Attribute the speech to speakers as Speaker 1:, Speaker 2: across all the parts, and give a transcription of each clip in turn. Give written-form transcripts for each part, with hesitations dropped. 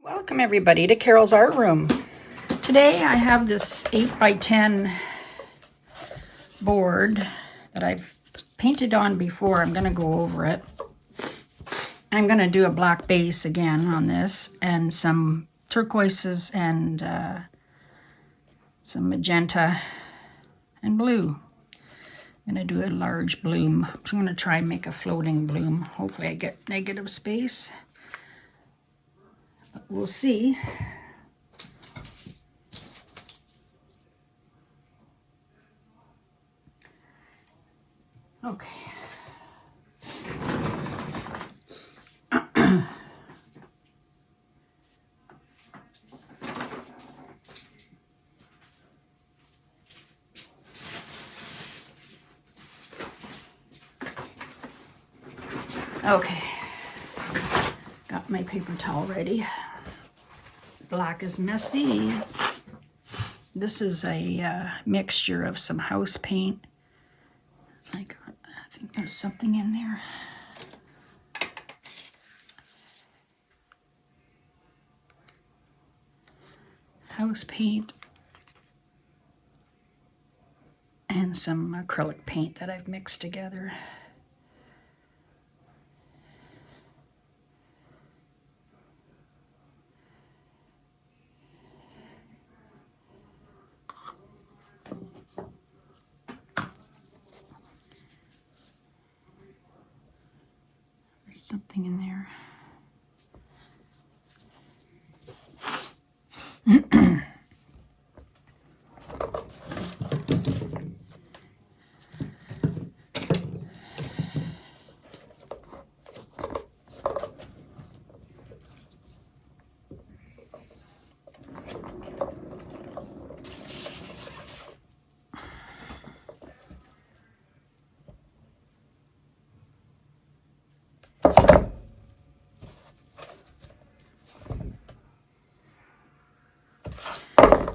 Speaker 1: Welcome everybody to Carol's Art Room. Today I have this 8x10 board that I've painted on before. I'm going to go over it. I'm going to do a black base again on this and some turquoises and some magenta and blue. I'm going to do a large bloom. I'm going to try and make a floating bloom. Hopefully I get negative space. But we'll see. Okay. Okay, got my paper towel ready. Black is messy. This is a mixture of some house paint. I think there's something in there. House paint and some acrylic paint that I've mixed together. Something in there.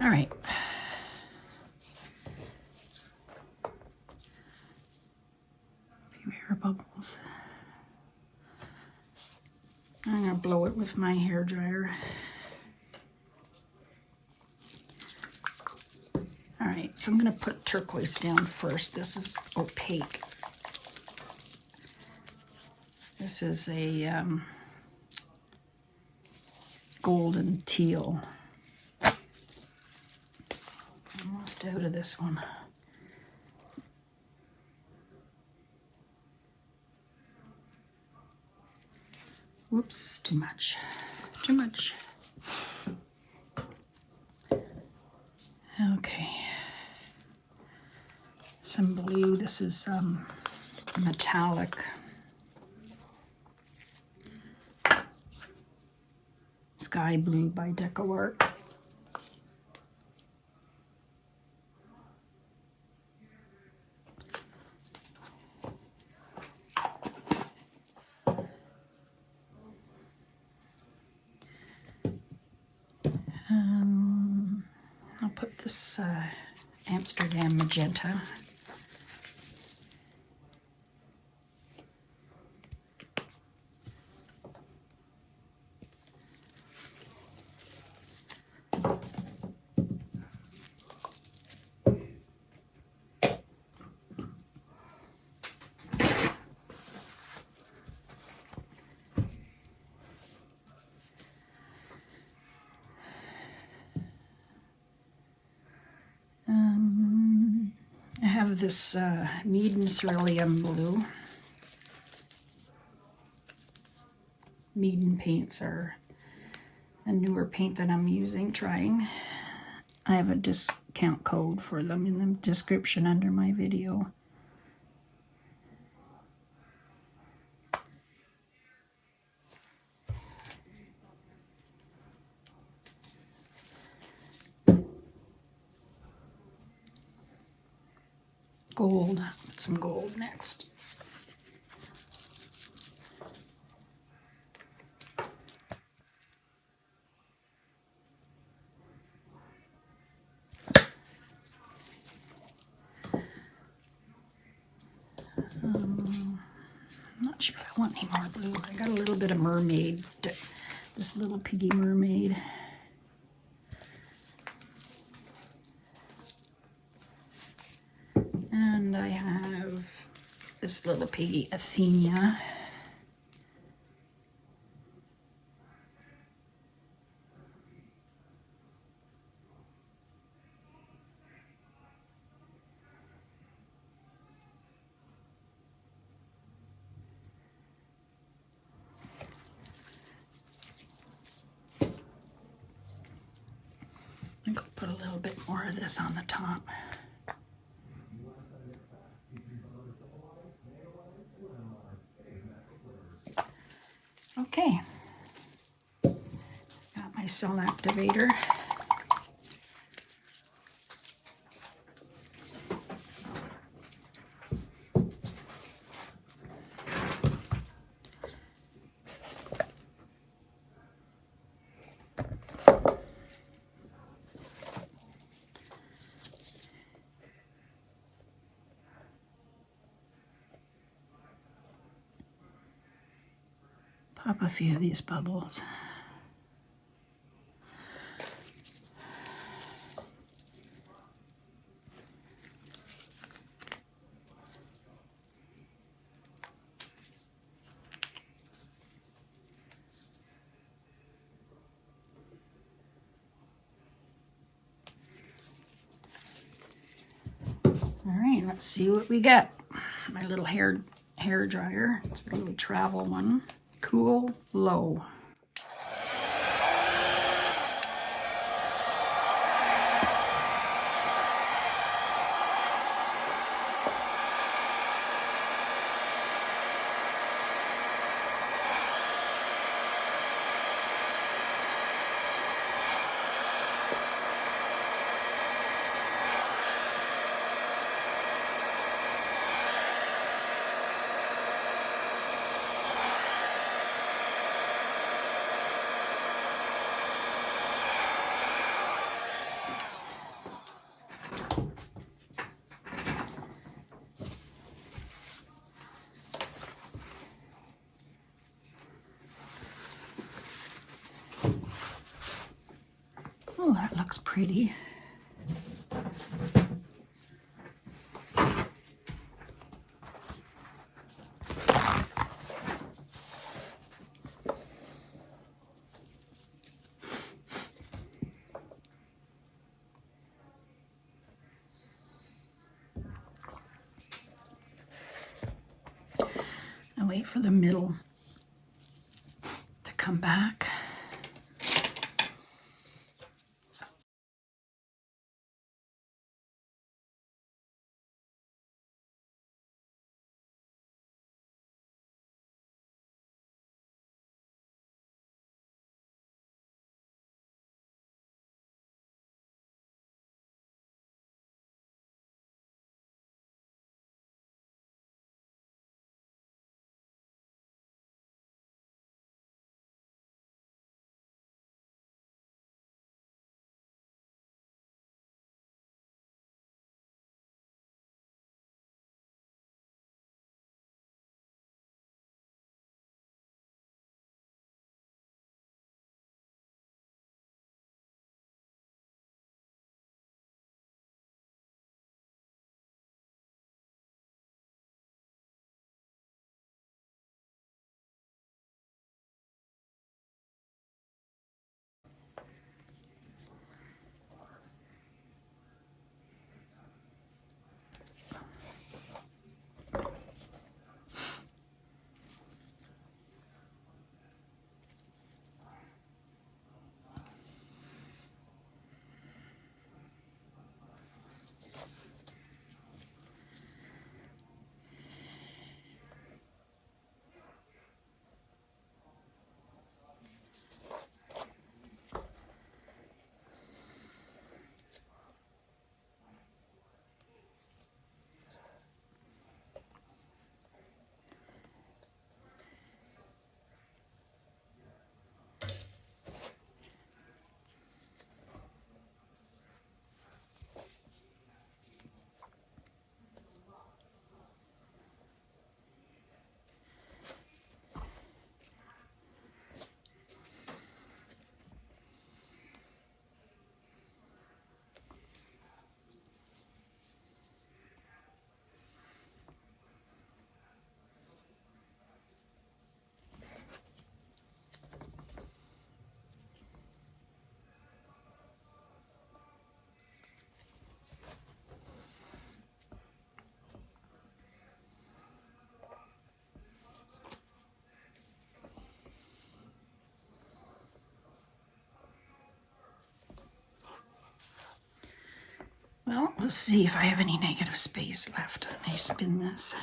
Speaker 1: All right. A few air bubbles. I'm going to blow it with my hair dryer. All right, so I'm going to put turquoise down first. This is opaque. This is a golden teal. Almost out of this one. Whoops, too much. Too much. Okay. Some blue. This is metallic. Sky blue by Sheleeart. I'll put this Amsterdam magenta. I have this Mead and Cerulean blue. Mead paints are a newer paint that I'm trying. I have a discount code for them in the description under my video. Gold, put some gold next. I'm not sure if I want any more blue. I got a little bit of mermaid this little piggy mermaid. And I have this little piggy Athenia. I think I'll put a little bit more of this on the top. Okay, got my cell activator. Pop a few of these bubbles. All right, let's see what we get. My little hair dryer. It's a little travel one. Cool Low. Oh, that looks pretty. I wait for the middle to come back. Well, let's see if I have any negative space left. I may spin this.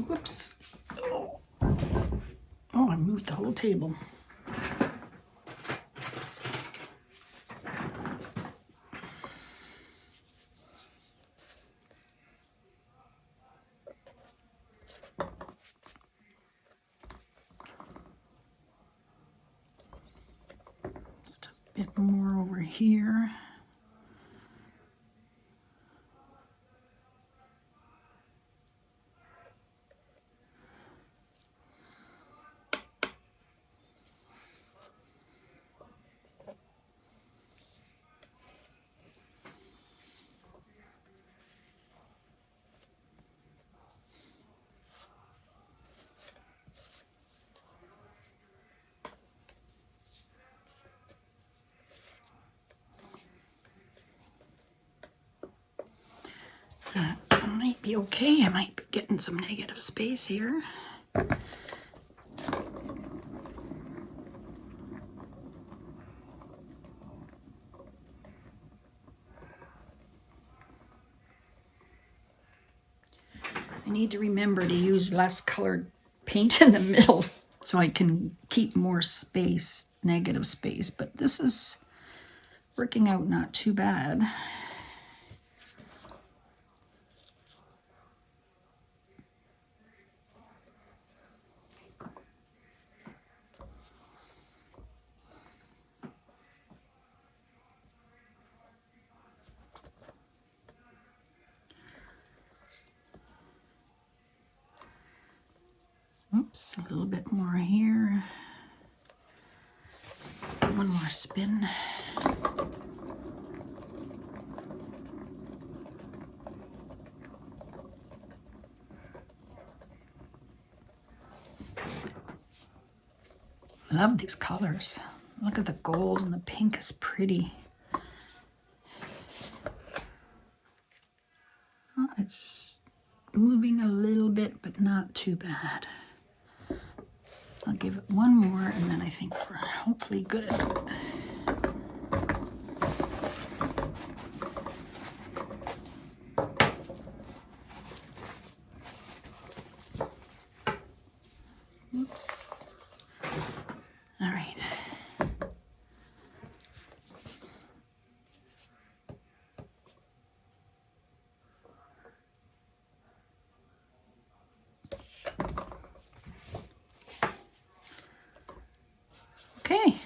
Speaker 1: Whoops. Oh, I moved the whole table. Just a bit more over here. That might be okay. I might be getting some negative space here. I need to remember to use less colored paint in the middle so I can keep more space, negative space, but this is working out not too bad. Oops, a little bit more here. One more spin. I love these colors. Look at the gold and the pink is pretty. Oh, it's moving a little bit, but not too bad. I'll give it one more and then I think we're hopefully good. Oops. All right. Okay,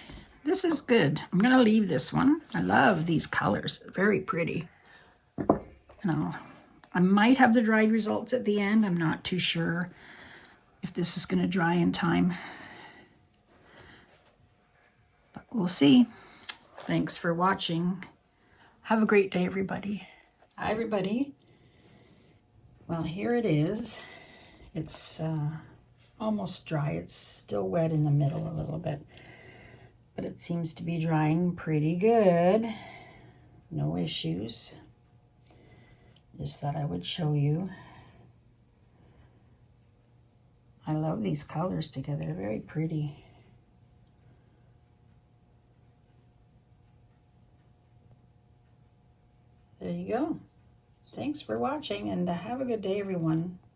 Speaker 1: this is good. I'm gonna leave this one. I love these colors, very pretty. I might have the dried results at the end. I'm not too sure if this is gonna dry in time, but we'll see. Thanks for watching. Have a great day, everybody. Hi, everybody. Well, here it is. It's almost dry. It's still wet in the middle a little bit. but it seems to be drying pretty good. No issues. Just thought I would show you. I love these colors together. They're very pretty. There you go. Thanks for watching, and have a good day, everyone.